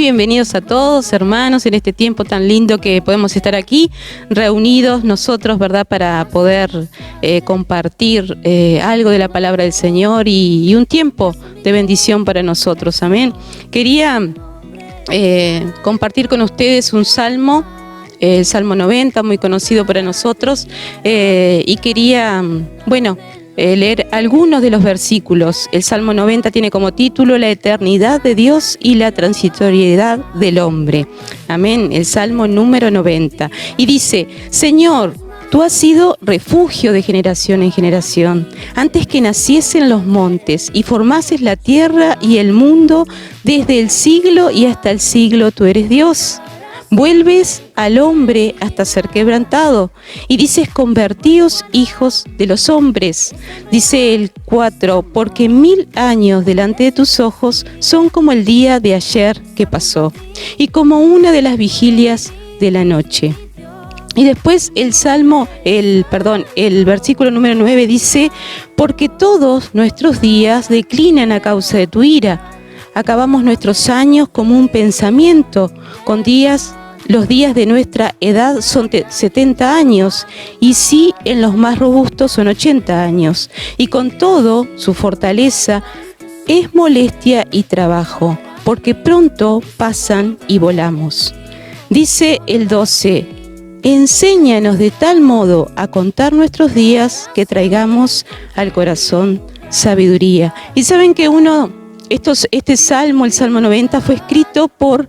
bienvenidos a todos, hermanos, en este tiempo tan lindo que podemos estar aquí reunidos nosotros, ¿verdad?, para poder compartir algo de la palabra del Señor y un tiempo de bendición para nosotros. Amén. Quería compartir con ustedes un salmo, el Salmo 90, muy conocido para nosotros, y quería, leer algunos de los versículos. El Salmo 90 tiene como título La eternidad de Dios y la transitoriedad del hombre. Amén. El Salmo número 90. Y dice: Señor, tú has sido refugio de generación en generación. Antes que naciesen los montes y formases la tierra y el mundo, desde el siglo y hasta el siglo tú eres Dios. Vuelves al hombre hasta ser quebrantado y dices: convertíos hijos de los hombres. Dice el 4, porque 1000 años delante de tus ojos son como el día de ayer que pasó y como una de las vigilias de la noche. Y después el versículo número 9 dice: porque todos nuestros días declinan a causa de tu ira. Acabamos nuestros años como un pensamiento, los días de nuestra edad son 70 años, y sí, en los más robustos son 80 años. Y con todo, su fortaleza es molestia y trabajo, porque pronto pasan y volamos. Dice el 12, enséñanos de tal modo a contar nuestros días que traigamos al corazón sabiduría. Y saben que este salmo, el Salmo 90, fue escrito por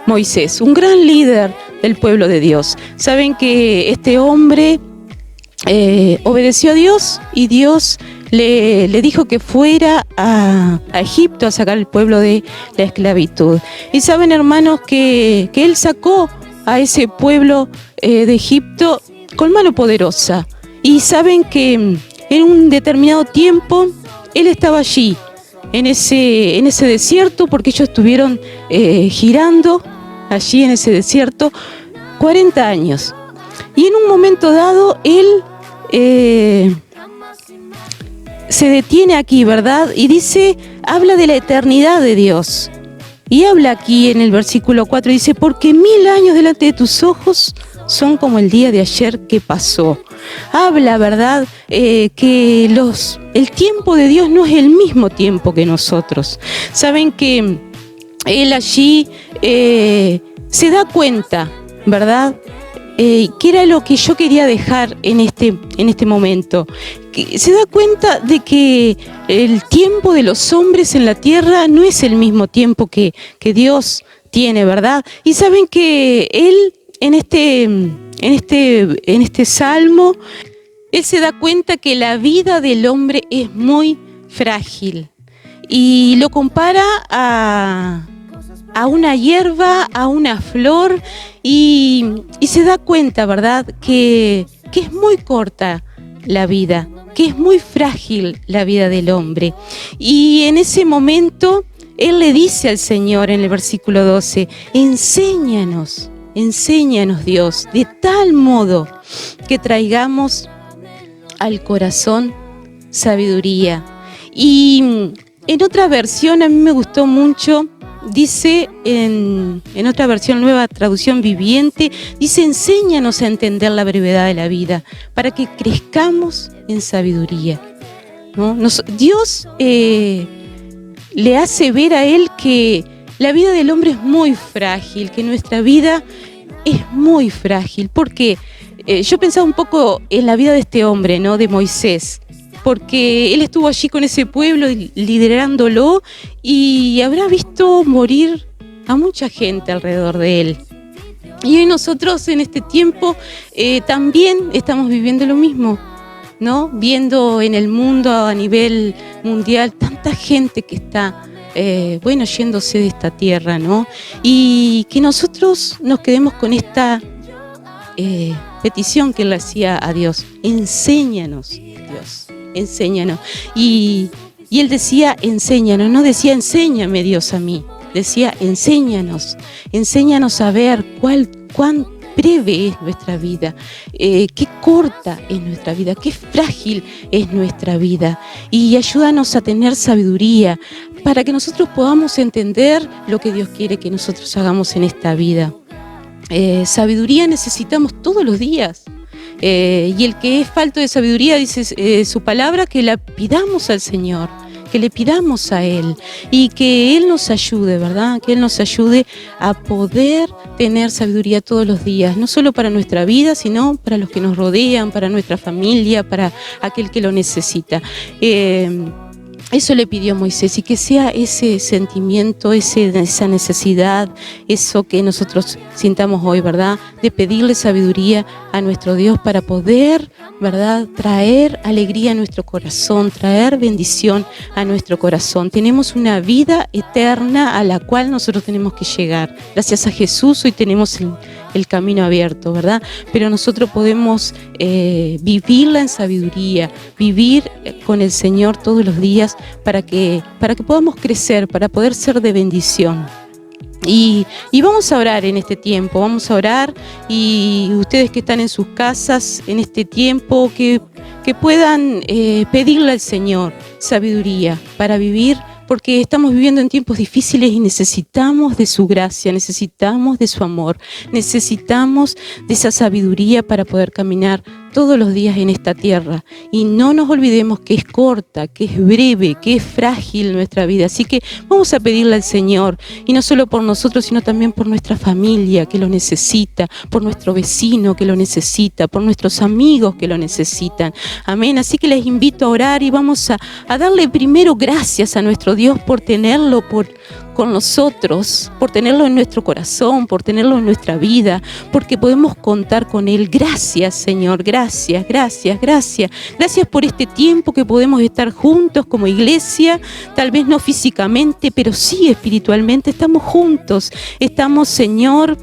Moisés, un gran líder del pueblo de Dios. Saben que este hombre obedeció a Dios y Dios le dijo que fuera a Egipto a sacar al pueblo de la esclavitud. Y saben, hermanos, que él sacó a ese pueblo de Egipto con mano poderosa. Y saben que en un determinado tiempo él estaba allí, en ese desierto, porque ellos estuvieron girando allí en ese desierto 40 años. Y en un momento dado, él se detiene aquí, ¿verdad? Y habla de la eternidad de Dios. Y habla aquí en el versículo 4, dice: porque 1000 años delante de tus ojos son como el día de ayer que pasó. Habla, ¿verdad?, que el tiempo de Dios no es el mismo tiempo que nosotros. Saben que él allí se da cuenta, ¿verdad?, que era lo que yo quería dejar en este momento. Que se da cuenta de que el tiempo de los hombres en la tierra no es el mismo tiempo que Dios tiene, ¿verdad? Y saben que él en este salmo, él se da cuenta que la vida del hombre es muy frágil y lo compara a una hierba, a una flor, y se da cuenta, ¿verdad?, que es muy corta la vida, que es muy frágil la vida del hombre. Y en ese momento él le dice al Señor en el versículo 12: enséñanos Dios, de tal modo que traigamos al corazón sabiduría. Y en otra versión, a mí me gustó mucho, dice en otra versión, Nueva Traducción Viviente, dice: enséñanos a entender la brevedad de la vida, para que crezcamos en sabiduría, ¿no? Dios le hace ver a él que la vida del hombre es muy frágil, que nuestra vida es muy frágil. Porque yo pensaba un poco en la vida de este hombre, ¿no?, de Moisés, porque él estuvo allí con ese pueblo liderándolo y habrá visto morir a mucha gente alrededor de él. Y hoy nosotros en este tiempo también estamos viviendo lo mismo, ¿no? Viendo en el mundo a nivel mundial tanta gente que está yéndose de esta tierra, ¿no? Y que nosotros nos quedemos con esta petición que él hacía a Dios: enséñanos, Dios, enséñanos. Y él decía: enséñanos, no decía enséñame Dios a mí, decía enséñanos a ver cuán breve es nuestra vida, qué corta es nuestra vida, qué frágil es nuestra vida, y ayúdanos a tener sabiduría para que nosotros podamos entender lo que Dios quiere que nosotros hagamos en esta vida. Sabiduría necesitamos todos los días. Y el que es falto de sabiduría, dice su palabra, que la pidamos al Señor, que le pidamos a Él y que Él nos ayude, ¿verdad? Que Él nos ayude a poder tener sabiduría todos los días, no solo para nuestra vida, sino para los que nos rodean, para nuestra familia, para aquel que lo necesita. Eso le pidió Moisés, y que sea ese sentimiento, esa necesidad, eso que nosotros sintamos hoy, ¿verdad? De pedirle sabiduría a nuestro Dios para poder, ¿verdad? Traer alegría a nuestro corazón, traer bendición a nuestro corazón. Tenemos una vida eterna a la cual nosotros tenemos que llegar. Gracias a Jesús hoy tenemos el camino abierto, ¿verdad? Pero nosotros podemos vivirla en sabiduría, vivir con el Señor todos los días para que podamos crecer, para poder ser de bendición. Y vamos a orar en este tiempo, vamos a orar, y ustedes que están en sus casas en este tiempo, que puedan pedirle al Señor sabiduría para vivir, porque estamos viviendo en tiempos difíciles y necesitamos de su gracia, necesitamos de su amor, necesitamos de esa sabiduría para poder caminar todos los días en esta tierra. Y no nos olvidemos que es corta, que es breve, que es frágil nuestra vida. Así que vamos a pedirle al Señor, y no solo por nosotros, sino también por nuestra familia que lo necesita, por nuestro vecino que lo necesita, por nuestros amigos que lo necesitan. Amén. Así que les invito a orar, y vamos a darle primero gracias a nuestro Dios por tenerlo con nosotros, por tenerlo en nuestro corazón, por tenerlo en nuestra vida, porque podemos contar con Él. Gracias, Señor, gracias, gracias, gracias. Gracias por este tiempo que podemos estar juntos como iglesia, tal vez no físicamente, pero sí espiritualmente estamos juntos. Estamos, Señor,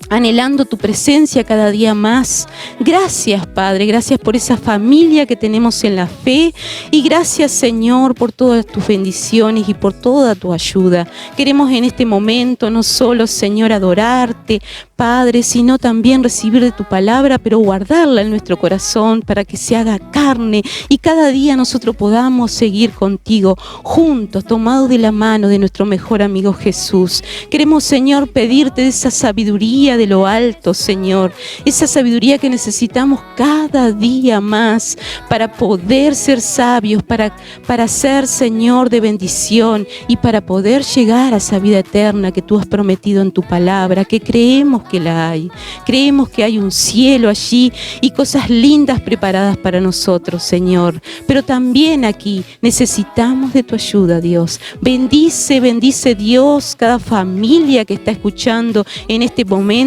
anhelando tu presencia cada día más. Gracias, Padre, gracias por esa familia que tenemos en la fe, y gracias, Señor, por todas tus bendiciones y por toda tu ayuda. Queremos en este momento no solo, Señor, adorarte, Padre, sino también recibir de tu palabra, pero guardarla en nuestro corazón para que se haga carne, y cada día nosotros podamos seguir contigo juntos, tomados de la mano de nuestro mejor amigo Jesús. Queremos, Señor, pedirte esa sabiduría de lo alto, Señor, esa sabiduría que necesitamos cada día más para poder ser sabios, para ser, Señor, de bendición, y para poder llegar a esa vida eterna que tú has prometido en tu palabra, que creemos que la hay. Creemos que hay un cielo allí y cosas lindas preparadas para nosotros, Señor. Pero también aquí necesitamos de tu ayuda, Dios. Bendice, bendice, Dios, cada familia que está escuchando en este momento,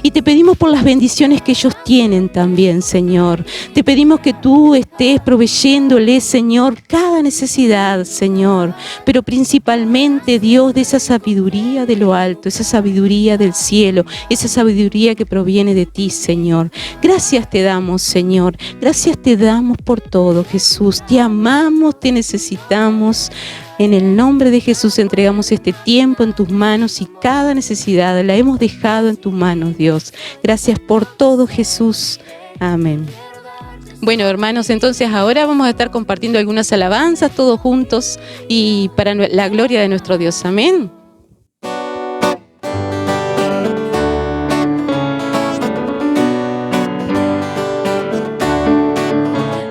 y te pedimos por las bendiciones que ellos tienen también, Señor. Te pedimos que tú estés proveyéndole, Señor, cada necesidad, Señor, pero principalmente, Dios, de esa sabiduría de lo alto, esa sabiduría del cielo, esa sabiduría que proviene de ti, Señor. Gracias te damos, Señor. Gracias te damos por todo, Jesús. Te amamos, te necesitamos. En el nombre de Jesús entregamos este tiempo en tus manos, y cada necesidad la hemos dejado en tus manos, Dios. Gracias por todo, Jesús. Amén. Bueno, hermanos, entonces ahora vamos a estar compartiendo algunas alabanzas todos juntos, y para la gloria de nuestro Dios. Amén.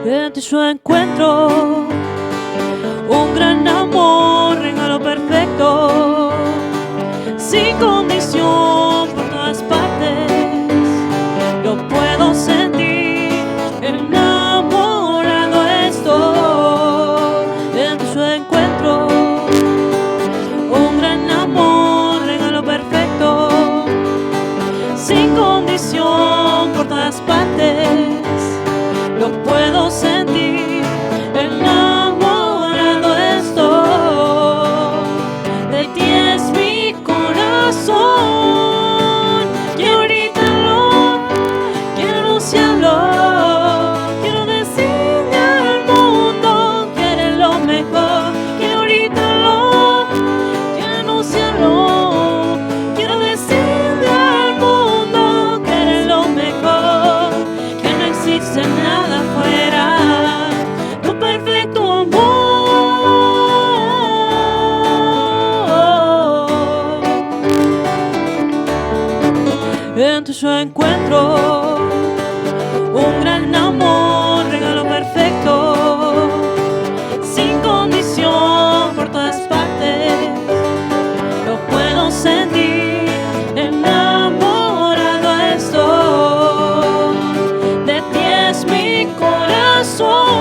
En ti yo encuentro un gran amor, regalo perfecto, sin condición por todas partes. Lo puedo sentir, enamorado estoy. En ti yo encuentro un gran amor, regalo perfecto, sin condición por todas partes. Lo puedo sentir, enamorado estoy. De ti es mi corazón. Quiero gritarlo, quiero anunciarlo, quiero decirle al mundo que eres lo mejor. Quiero gritarlo, quiero anunciarlo, quiero decirle al mundo que eres lo mejor, que no existe nada fuera tu perfecto amor. yo encuentro un gran amor, regalo perfecto, sin condición por todas partes. Lo puedo sentir, enamorado estoy. De ti es mi corazón.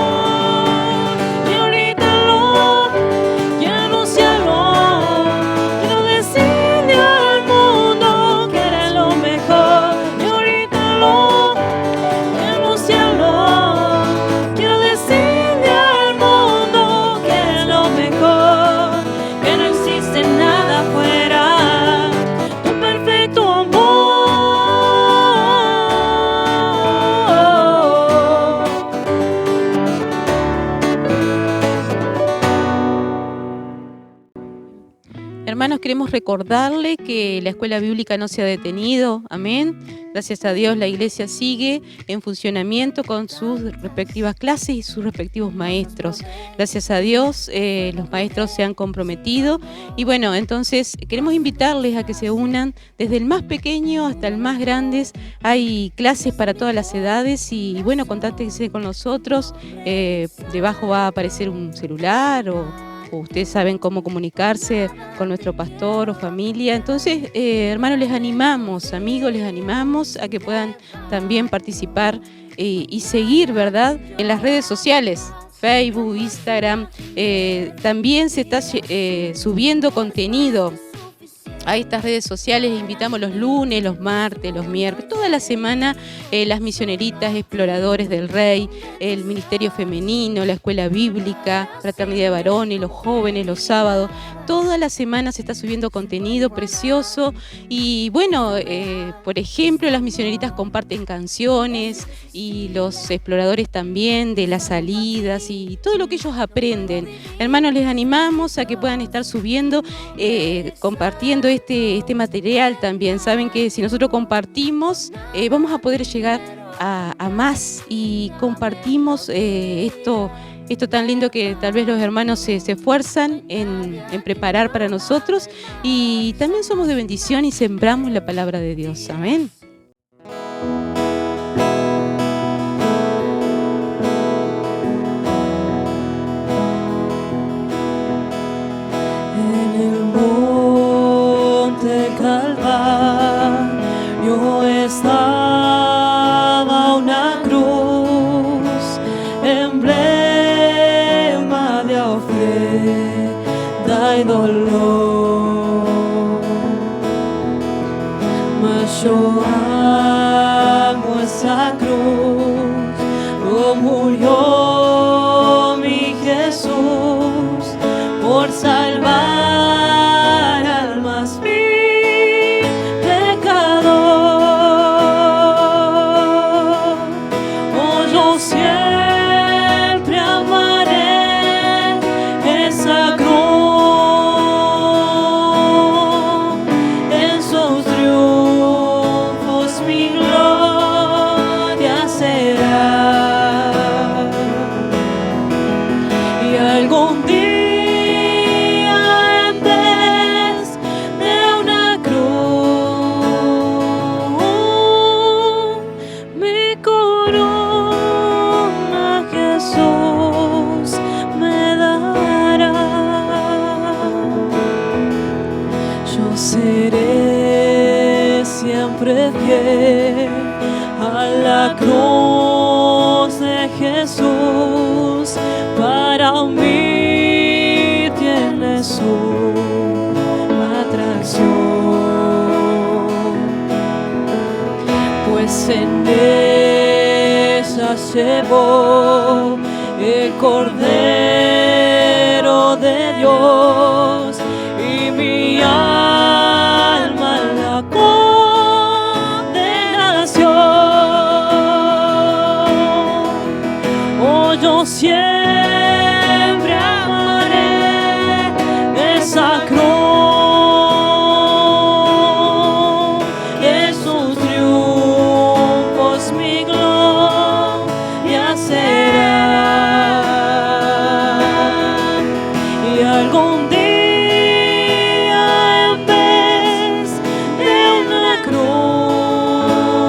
Hermanos, queremos recordarle que la escuela bíblica no se ha detenido, amén. Gracias a Dios la iglesia sigue en funcionamiento con sus respectivas clases y sus respectivos maestros. Gracias a Dios los maestros se han comprometido y bueno, entonces queremos invitarles a que se unan desde el más pequeño hasta el más grande. Hay clases para todas las edades y bueno, contáctense con nosotros. Debajo va a aparecer un celular o ustedes saben cómo comunicarse con nuestro pastor o familia. Entonces, hermanos, les animamos, amigos, les animamos a que puedan también participar y seguir, ¿verdad?, en las redes sociales, Facebook, Instagram. También se está subiendo contenido a estas redes sociales. Invitamos los lunes, los martes, los miércoles, toda la semana, las misioneritas, exploradores del Rey, el ministerio femenino, la escuela bíblica, fraternidad de varones, los jóvenes, los sábados. Toda la semana se está subiendo contenido precioso y bueno, por ejemplo, las misioneritas comparten canciones y los exploradores también de las salidas y todo lo que ellos aprenden. Hermanos, les animamos a que puedan estar subiendo, compartiendo este material también. Saben que si nosotros compartimos, vamos a poder llegar a más y compartimos esto tan lindo que tal vez los hermanos se esfuerzan en preparar para nosotros y también somos de bendición y sembramos la palabra de Dios. Amén. Calvario estaba una cruz, emblema de ofrenda y dolor. Mas yo amo esa cruz, lo murió mi Jesús por salvar. Seré siempre fiel a la cruz de Jesús. Para mí tiene su atracción, pues en ella llevó el Cordero de Dios y mi alma la condenación. Oh, yo siempre amaré esa cruz, esos triunfos mi gloria será. Y algún día en vez de una cruz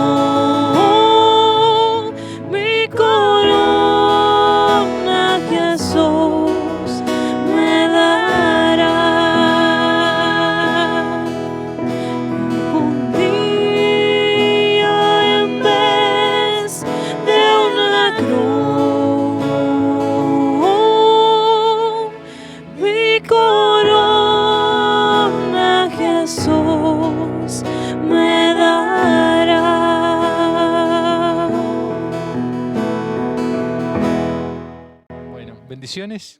bendiciones.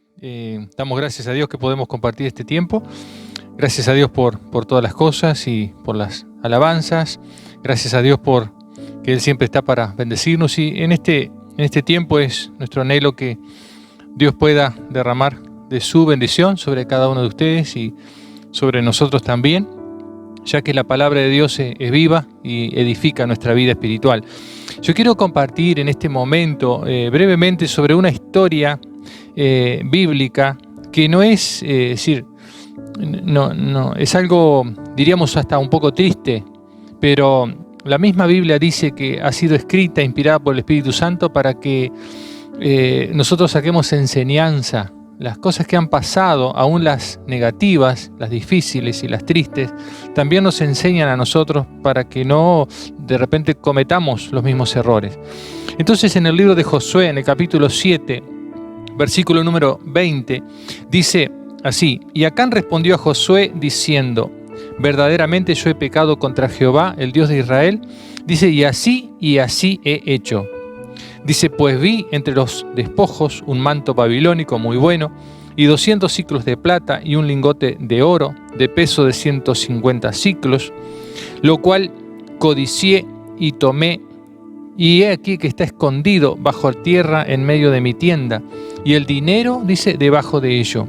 Damos gracias a Dios que podemos compartir este tiempo. Gracias a Dios por todas las cosas y por las alabanzas. Gracias a Dios por que Él siempre está para bendecirnos. Y en este tiempo es nuestro anhelo que Dios pueda derramar de su bendición sobre cada uno de ustedes y sobre nosotros también, ya que la palabra de Dios es viva y edifica nuestra vida espiritual. Yo quiero compartir en este momento brevemente sobre una historia bíblica que no es, no es algo, diríamos, hasta un poco triste, pero la misma Biblia dice que ha sido escrita, inspirada por el Espíritu Santo para que nosotros saquemos enseñanza. Las cosas que han pasado, aún las negativas, las difíciles y las tristes, también nos enseñan a nosotros para que no de repente cometamos los mismos errores. Entonces, en el libro de Josué, en el capítulo 7, versículo número 20, dice así: Y Acán respondió a Josué diciendo: verdaderamente yo he pecado contra Jehová, el Dios de Israel. Dice, y así he hecho. Dice, pues vi entre los despojos un manto babilónico muy bueno, y 200 siclos de plata, y un lingote de oro, de peso de 150 siclos, lo cual codicié y tomé, y he aquí que está escondido bajo tierra en medio de mi tienda, y el dinero, dice, debajo de ello.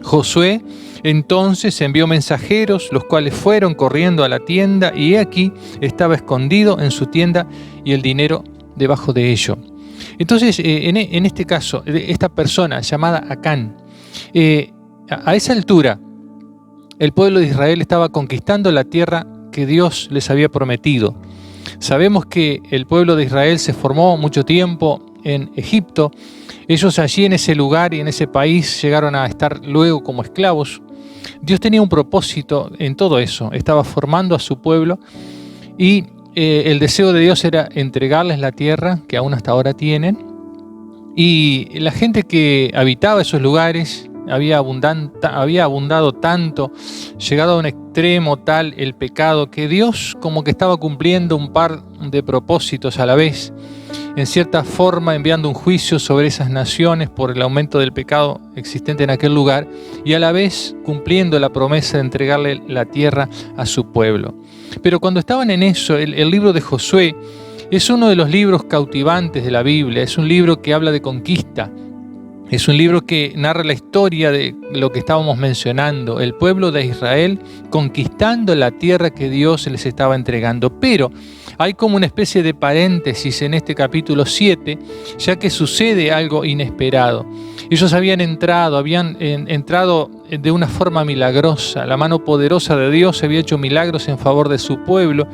Josué entonces envió mensajeros, los cuales fueron corriendo a la tienda, y he aquí estaba escondido en su tienda, y el dinero debajo de ello. Entonces, en este caso, esta persona llamada Acán, a esa altura, el pueblo de Israel estaba conquistando la tierra que Dios les había prometido. Sabemos que el pueblo de Israel se formó mucho tiempo en Egipto. Ellos allí en ese lugar y en ese país llegaron a estar luego como esclavos. Dios tenía un propósito en todo eso. Estaba formando a su pueblo y el deseo de Dios era entregarles la tierra que aún hasta ahora tienen. Y la gente que habitaba esos lugares había abundado tanto, llegado a un extremo tal el pecado, que Dios como que estaba cumpliendo un par de propósitos a la vez. En cierta forma enviando un juicio sobre esas naciones por el aumento del pecado existente en aquel lugar, y a la vez cumpliendo la promesa de entregarle la tierra a su pueblo. Pero cuando estaban en eso, el libro de Josué es uno de los libros cautivantes de la Biblia. Es un libro que habla de conquista. Es un libro que narra la historia de lo que estábamos mencionando, el pueblo de Israel conquistando la tierra que Dios les estaba entregando. Pero hay como una especie de paréntesis en este capítulo 7, ya que sucede algo inesperado. Ellos habían entrado de una forma milagrosa. La mano poderosa de Dios había hecho milagros en favor de su pueblo,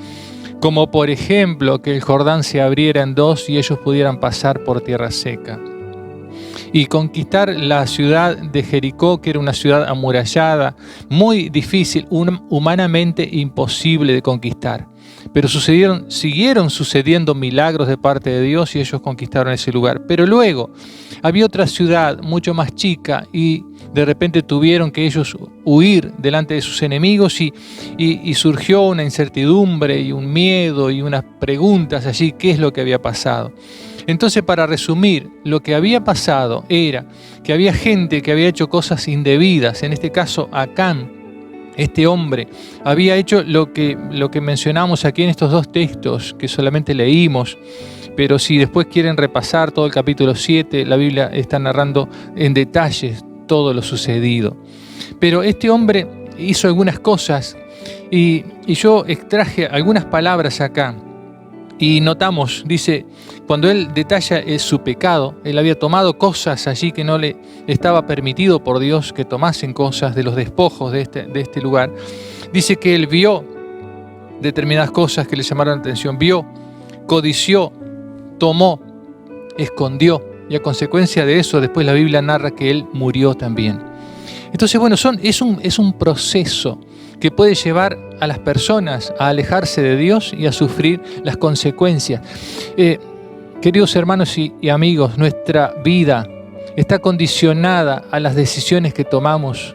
como por ejemplo que el Jordán se abriera en dos y ellos pudieran pasar por tierra seca. Y conquistar la ciudad de Jericó, que era una ciudad amurallada, muy difícil, humanamente imposible de conquistar. Pero siguieron sucediendo milagros de parte de Dios y ellos conquistaron ese lugar. Pero luego había otra ciudad mucho más chica y de repente tuvieron que ellos huir delante de sus enemigos y surgió una incertidumbre y un miedo y unas preguntas allí, ¿qué es lo que había pasado? Entonces, para resumir, lo que había pasado era que había gente que había hecho cosas indebidas. En este caso, Acán, este hombre, había hecho lo que mencionamos aquí en estos dos textos que solamente leímos. Pero si después quieren repasar todo el capítulo 7, la Biblia está narrando en detalles todo lo sucedido. Pero este hombre hizo algunas cosas y yo extraje algunas palabras acá. Y notamos, dice, cuando él detalla su pecado, él había tomado cosas allí que no le estaba permitido por Dios que tomasen cosas de los despojos de este lugar. Dice que él vio determinadas cosas que le llamaron la atención, vio, codició, tomó, escondió, y a consecuencia de eso después la Biblia narra que él murió también. Entonces, bueno, es un proceso que puede llevar a las personas a alejarse de Dios y a sufrir las consecuencias. Queridos hermanos y amigos, nuestra vida está condicionada a las decisiones que tomamos.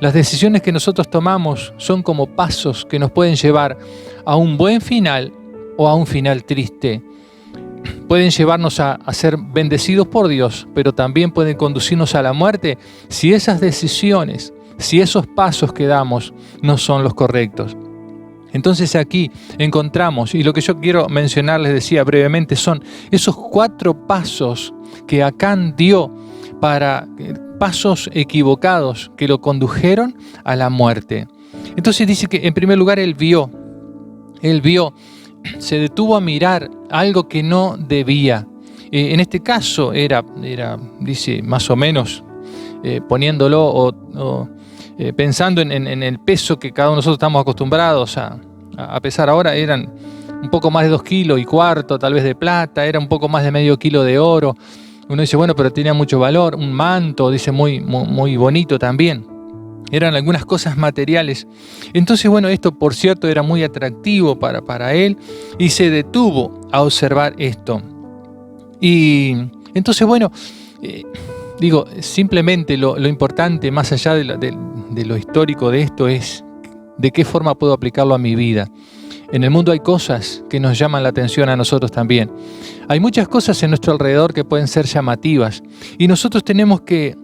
Las decisiones que nosotros tomamos son como pasos que nos pueden llevar a un buen final o a un final triste. pueden llevarnos a ser bendecidos por Dios, pero también pueden conducirnos a la muerte si esas decisiones, si esos pasos que damos no son los correctos. Entonces aquí encontramos, y lo que yo quiero mencionar, les decía brevemente, son esos 4 pasos que Acán dio para pasos equivocados que lo condujeron a la muerte. Entonces dice que en primer lugar él vio, se detuvo a mirar algo que no debía. En este caso era dice, más o menos, poniéndolo pensando en el peso que cada uno de nosotros estamos acostumbrados a pesar ahora, eran un poco más de 2,25 kilos, tal vez de plata, era un poco más de medio kilo de oro. Uno dice, bueno, pero tenía mucho valor. Un manto, dice, muy bonito también. Eran algunas cosas materiales. Entonces, bueno, esto por cierto era muy atractivo para él y se detuvo a observar esto. Y entonces, bueno, simplemente lo importante, más allá de lo histórico de esto, es de qué forma puedo aplicarlo a mi vida. En el mundo hay cosas que nos llaman la atención a nosotros también. Hay muchas cosas en nuestro alrededor que pueden ser llamativas y nosotros tenemos que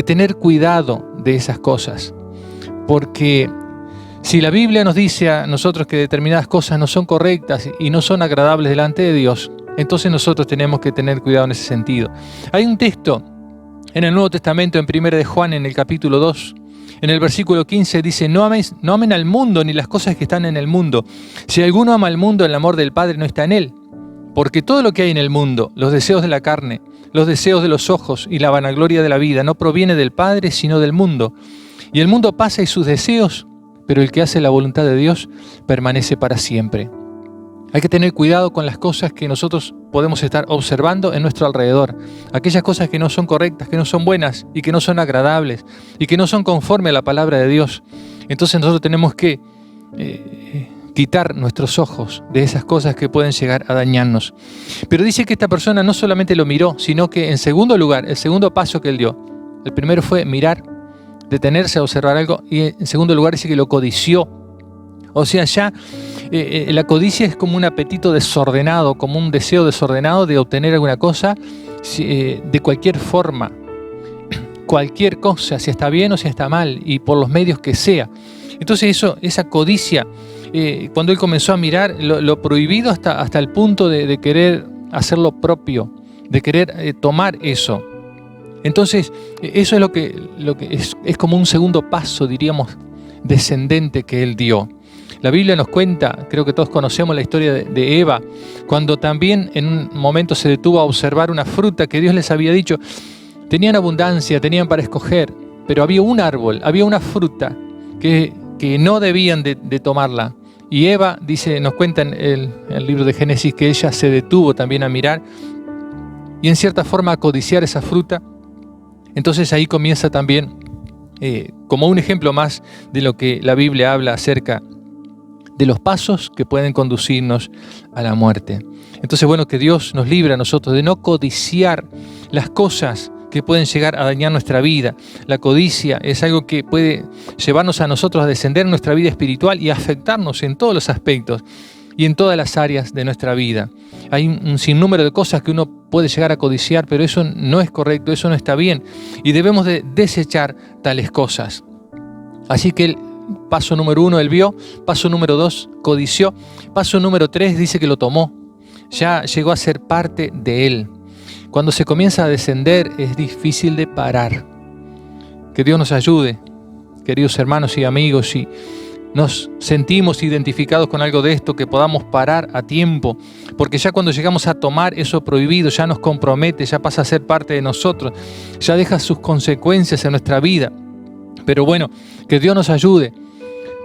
tener cuidado de esas cosas. Porque si la Biblia nos dice a nosotros que determinadas cosas no son correctas y no son agradables delante de Dios, entonces nosotros tenemos que tener cuidado en ese sentido. Hay un texto en el Nuevo Testamento, en 1 de Juan, en el capítulo 2, en el versículo 15 dice, no amen al mundo ni las cosas que están en el mundo. Si alguno ama al mundo, el amor del Padre no está en él. Porque todo lo que hay en el mundo, los deseos de la carne, los deseos de los ojos y la vanagloria de la vida, no proviene del Padre, sino del mundo. Y el mundo pasa y sus deseos, pero el que hace la voluntad de Dios permanece para siempre. Hay que tener cuidado con las cosas que nosotros podemos estar observando en nuestro alrededor. Aquellas cosas que no son correctas, que no son buenas y que no son agradables y que no son conforme a la palabra de Dios. Entonces nosotros tenemos que quitar nuestros ojos de esas cosas que pueden llegar a dañarnos. Pero dice que esta persona no solamente lo miró, sino que en segundo lugar, el segundo paso que él dio, el primero fue mirar, detenerse a observar algo, y en segundo lugar dice que lo codició. O sea, ya la codicia es como un apetito desordenado, como un deseo desordenado de obtener alguna cosa de cualquier forma, cualquier cosa, si está bien o si está mal, y por los medios que sea. Entonces esa codicia, cuando él comenzó a mirar lo prohibido hasta el punto de querer hacer lo propio, de querer tomar eso. Entonces eso es lo que es como un segundo paso, diríamos, descendente que él dio. La Biblia nos cuenta, creo que todos conocemos la historia de Eva, cuando también en un momento se detuvo a observar una fruta que Dios les había dicho. Tenían abundancia, tenían para escoger, pero había un árbol, había una fruta que no debían de tomarla. Y Eva, nos cuenta en el libro de Génesis, que ella se detuvo también a mirar y en cierta forma a codiciar esa fruta. Entonces ahí comienza también como un ejemplo más de lo que la Biblia habla acerca de los pasos que pueden conducirnos a la muerte. Entonces, bueno, que Dios nos libre a nosotros de no codiciar las cosas que pueden llegar a dañar nuestra vida. La codicia es algo que puede llevarnos a nosotros a descender en nuestra vida espiritual y afectarnos en todos los aspectos y en todas las áreas de nuestra vida. Hay un sinnúmero de cosas que uno puede llegar a codiciar, pero eso no es correcto, eso no está bien y debemos de desechar tales cosas. Así que paso número 1, él vio. Paso número 2, codició. Paso número 3, dice que lo tomó. Ya llegó a ser parte de él. Cuando se comienza a descender es difícil de parar. Que Dios nos ayude, queridos hermanos y amigos, si nos sentimos identificados con algo de esto, que podamos parar a tiempo, porque ya cuando llegamos a tomar eso prohibido, ya nos compromete, ya pasa a ser parte de nosotros, ya deja sus consecuencias en nuestra vida. Pero bueno, que Dios nos ayude.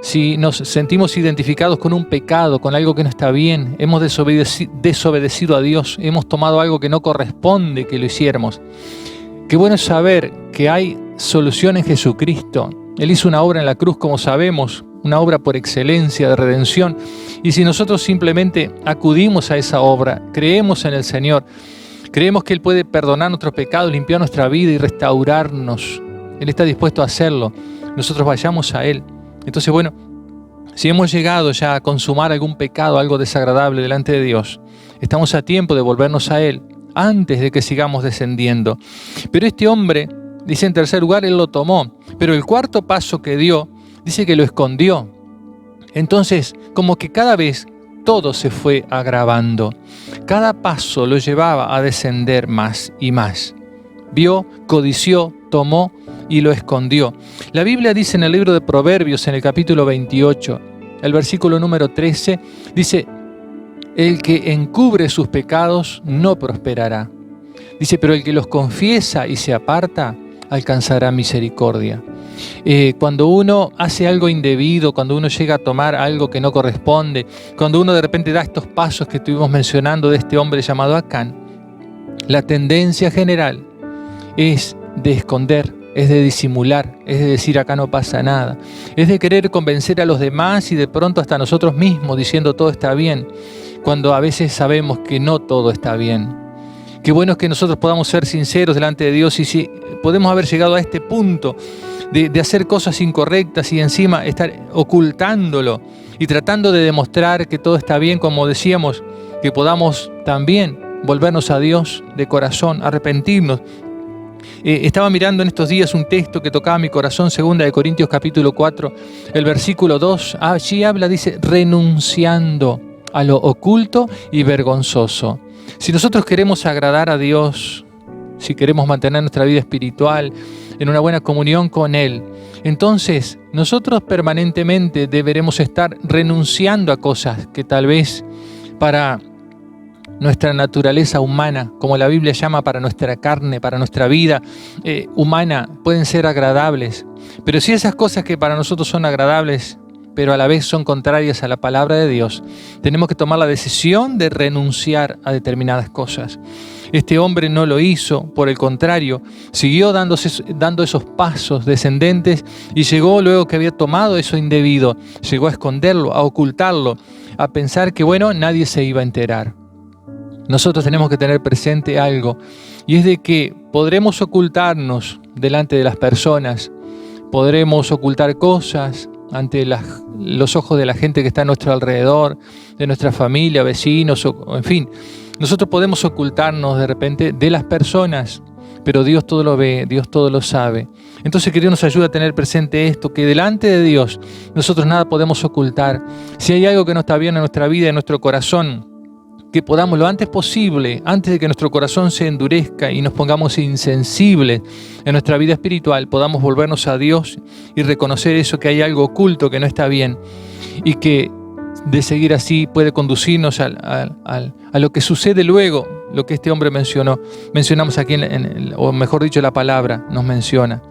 Si nos sentimos identificados con un pecado, con algo que no está bien, hemos desobedecido a Dios, hemos tomado algo que no corresponde que lo hiciéramos. Qué bueno es saber que hay solución en Jesucristo. Él hizo una obra en la cruz, como sabemos, una obra por excelencia de redención. Y si nosotros simplemente acudimos a esa obra, creemos en el Señor, creemos que Él puede perdonar nuestros pecados, limpiar nuestra vida y restaurarnos. Él está dispuesto a hacerlo. Nosotros vayamos a Él. Entonces, bueno, si hemos llegado ya a consumar algún pecado, algo desagradable delante de Dios, Estamos a tiempo de volvernos a Él antes de que sigamos descendiendo. Pero este hombre, dice en tercer lugar, él lo tomó. Pero el cuarto paso que dio, dice que lo escondió. Entonces, como que cada vez todo se fue agravando. Cada paso lo llevaba a descender más y más. Vio, codició, tomó y lo escondió. La Biblia dice en el libro de Proverbios, en el capítulo 28, el versículo número 13, dice: el que encubre sus pecados no prosperará. Dice, pero el que los confiesa y se aparta, alcanzará misericordia. Cuando uno hace algo indebido, cuando uno llega a tomar algo que no corresponde, cuando uno de repente da estos pasos que estuvimos mencionando de este hombre llamado Acán, la tendencia general es de esconder, es de disimular, es de decir acá no pasa nada, es de querer convencer a los demás y de pronto hasta nosotros mismos diciendo todo está bien, cuando a veces sabemos que no todo está bien. Qué bueno es que nosotros podamos ser sinceros delante de Dios, y si podemos haber llegado a este punto de hacer cosas incorrectas y encima estar ocultándolo y tratando de demostrar que todo está bien, como decíamos, que podamos también volvernos a Dios de corazón, arrepentirnos. Estaba mirando en estos días un texto que tocaba mi corazón, 2 Corintios capítulo 4, el versículo 2, allí habla, dice, renunciando a lo oculto y vergonzoso. Si nosotros queremos agradar a Dios, si queremos mantener nuestra vida espiritual en una buena comunión con Él, entonces nosotros permanentemente deberemos estar renunciando a cosas que tal vez para nuestra naturaleza humana, como la Biblia llama, para nuestra carne, para nuestra vida humana, pueden ser agradables. Pero si esas cosas que para nosotros son agradables, pero a la vez son contrarias a la palabra de Dios, tenemos que tomar la decisión de renunciar a determinadas cosas. Este hombre no lo hizo, por el contrario, siguió dando esos pasos descendentes y llegó, luego que había tomado eso indebido, llegó a esconderlo, a ocultarlo, a pensar que bueno, nadie se iba a enterar. Nosotros tenemos que tener presente algo, y es de que podremos ocultarnos delante de las personas, podremos ocultar cosas ante los ojos de la gente que está a nuestro alrededor, de nuestra familia, vecinos, o en fin. Nosotros podemos ocultarnos de repente de las personas, pero Dios todo lo ve, Dios todo lo sabe. Entonces que Dios nos ayude a tener presente esto, que delante de Dios nosotros nada podemos ocultar. Si hay algo que no está bien en nuestra vida, en nuestro corazón, que podamos lo antes posible, antes de que nuestro corazón se endurezca y nos pongamos insensibles en nuestra vida espiritual, podamos volvernos a Dios y reconocer eso, que hay algo oculto que no está bien y que de seguir así puede conducirnos a lo que sucede luego, lo que este hombre mencionamos aquí, o mejor dicho, la palabra nos menciona.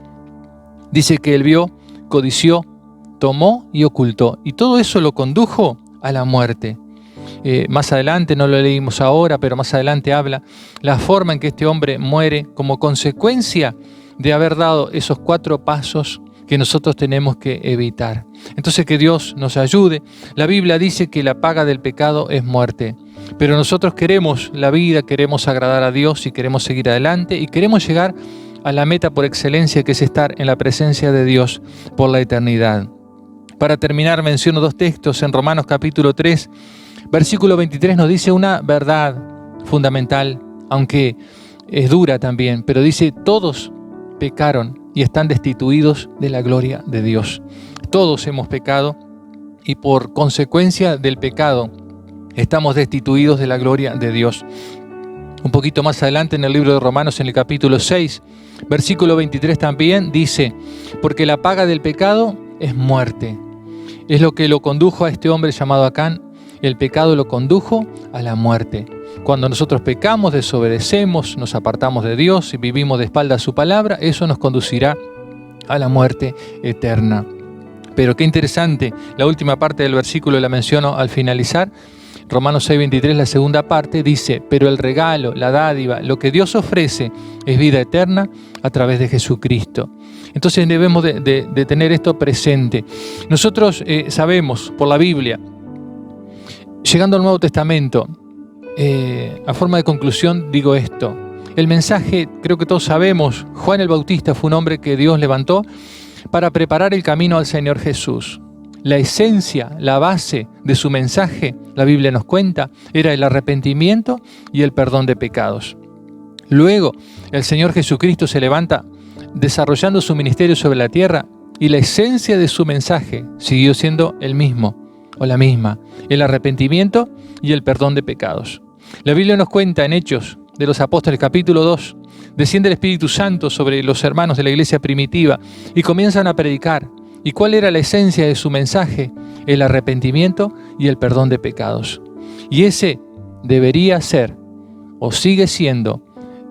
Dice que él vio, codició, tomó y ocultó, y todo eso lo condujo a la muerte. Más adelante, no lo leímos ahora, pero más adelante habla la forma en que este hombre muere como consecuencia de haber dado esos 4 pasos que nosotros tenemos que evitar. Entonces que Dios nos ayude. La Biblia dice que la paga del pecado es muerte, pero nosotros queremos la vida, queremos agradar a Dios y queremos seguir adelante y queremos llegar a la meta por excelencia, que es estar en la presencia de Dios por la eternidad. Para terminar, menciono 2 textos. En Romanos capítulo 3, versículo 23 nos dice una verdad fundamental, aunque es dura también, pero dice: todos pecaron y están destituidos de la gloria de Dios. Todos hemos pecado y por consecuencia del pecado estamos destituidos de la gloria de Dios. Un poquito más adelante en el libro de Romanos, en el capítulo 6, versículo 23 también dice: porque la paga del pecado es muerte. Es lo que lo condujo a este hombre llamado Acán. El pecado lo condujo a la muerte. Cuando nosotros pecamos, desobedecemos, nos apartamos de Dios y vivimos de espalda a su palabra, eso nos conducirá a la muerte eterna. Pero qué interesante, la última parte del versículo la menciono al finalizar. Romanos 6:23, la segunda parte, dice: pero el regalo, la dádiva, lo que Dios ofrece es vida eterna a través de Jesucristo. Entonces debemos de tener esto presente. Nosotros sabemos por la Biblia, llegando al Nuevo Testamento, a forma de conclusión digo esto: el mensaje, creo que todos sabemos, Juan el Bautista fue un hombre que Dios levantó para preparar el camino al Señor Jesús. la esencia, la base de su mensaje, la Biblia nos cuenta, era el arrepentimiento y el perdón de pecados. Luego, el Señor Jesucristo se levanta desarrollando su ministerio sobre la tierra y la esencia de su mensaje siguió siendo el mismo o la misma, el arrepentimiento y el perdón de pecados. La Biblia nos cuenta en Hechos de los Apóstoles capítulo 2, desciende el Espíritu Santo sobre los hermanos de la iglesia primitiva y comienzan a predicar. ¿Y cuál era la esencia de su mensaje? El arrepentimiento y el perdón de pecados. Y ese debería ser, o sigue siendo,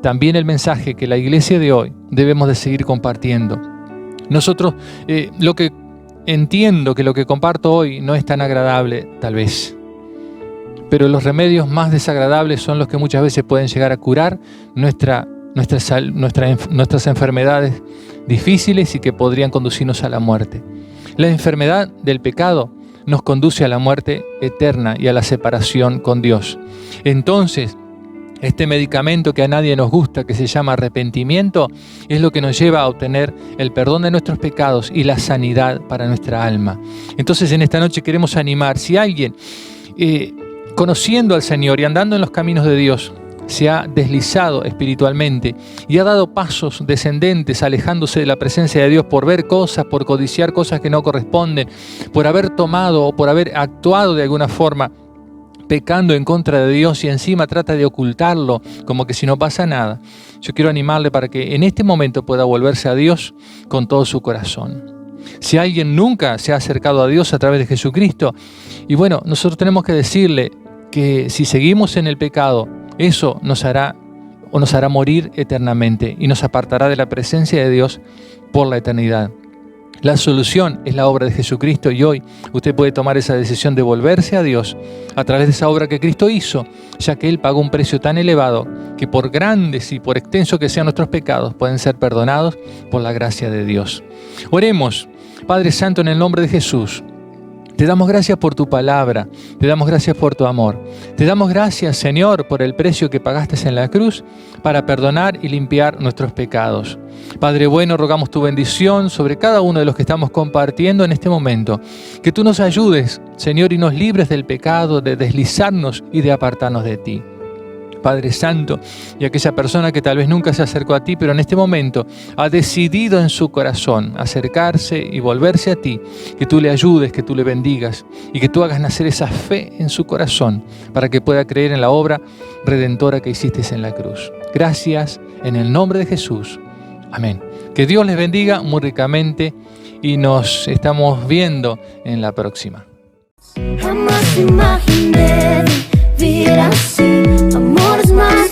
también el mensaje que la iglesia de hoy debemos de seguir compartiendo. Nosotros, lo que entiendo que lo que comparto hoy no es tan agradable, tal vez. Pero los remedios más desagradables son los que muchas veces pueden llegar a curar nuestras enfermedades difíciles y que podrían conducirnos a la muerte. La enfermedad del pecado nos conduce a la muerte eterna y a la separación con Dios. Entonces, este medicamento que a nadie nos gusta, que se llama arrepentimiento, es lo que nos lleva a obtener el perdón de nuestros pecados y la sanidad para nuestra alma. Entonces, en esta noche queremos animar, si alguien, conociendo al Señor y andando en los caminos de Dios, se ha deslizado espiritualmente y ha dado pasos descendentes alejándose de la presencia de Dios por ver cosas, por codiciar cosas que no corresponden, por haber tomado o por haber actuado de alguna forma pecando en contra de Dios y encima trata de ocultarlo como que si no pasa nada. Yo quiero animarle para que en este momento pueda volverse a Dios con todo su corazón. Si alguien nunca se ha acercado a Dios a través de Jesucristo, y bueno, nosotros tenemos que decirle que si seguimos en el pecado, eso nos hará morir eternamente y nos apartará de la presencia de Dios por la eternidad. La solución es la obra de Jesucristo y hoy usted puede tomar esa decisión de volverse a Dios a través de esa obra que Cristo hizo, ya que Él pagó un precio tan elevado que por grandes y por extenso que sean nuestros pecados pueden ser perdonados por la gracia de Dios. Oremos. Padre Santo, en el nombre de Jesús, te damos gracias por tu palabra, te damos gracias por tu amor. Te damos gracias, Señor, por el precio que pagaste en la cruz para perdonar y limpiar nuestros pecados. Padre bueno, rogamos tu bendición sobre cada uno de los que estamos compartiendo en este momento. Que tú nos ayudes, Señor, y nos libres del pecado, de deslizarnos y de apartarnos de ti. Padre Santo, y aquella persona que tal vez nunca se acercó a ti, pero en este momento ha decidido en su corazón acercarse y volverse a ti, que tú le ayudes, que tú le bendigas y que tú hagas nacer esa fe en su corazón para que pueda creer en la obra redentora que hiciste en la cruz. Gracias en el nombre de Jesús. Amén. Que Dios les bendiga muy ricamente y nos estamos viendo en la próxima. Jamás imaginé vivir así, amores más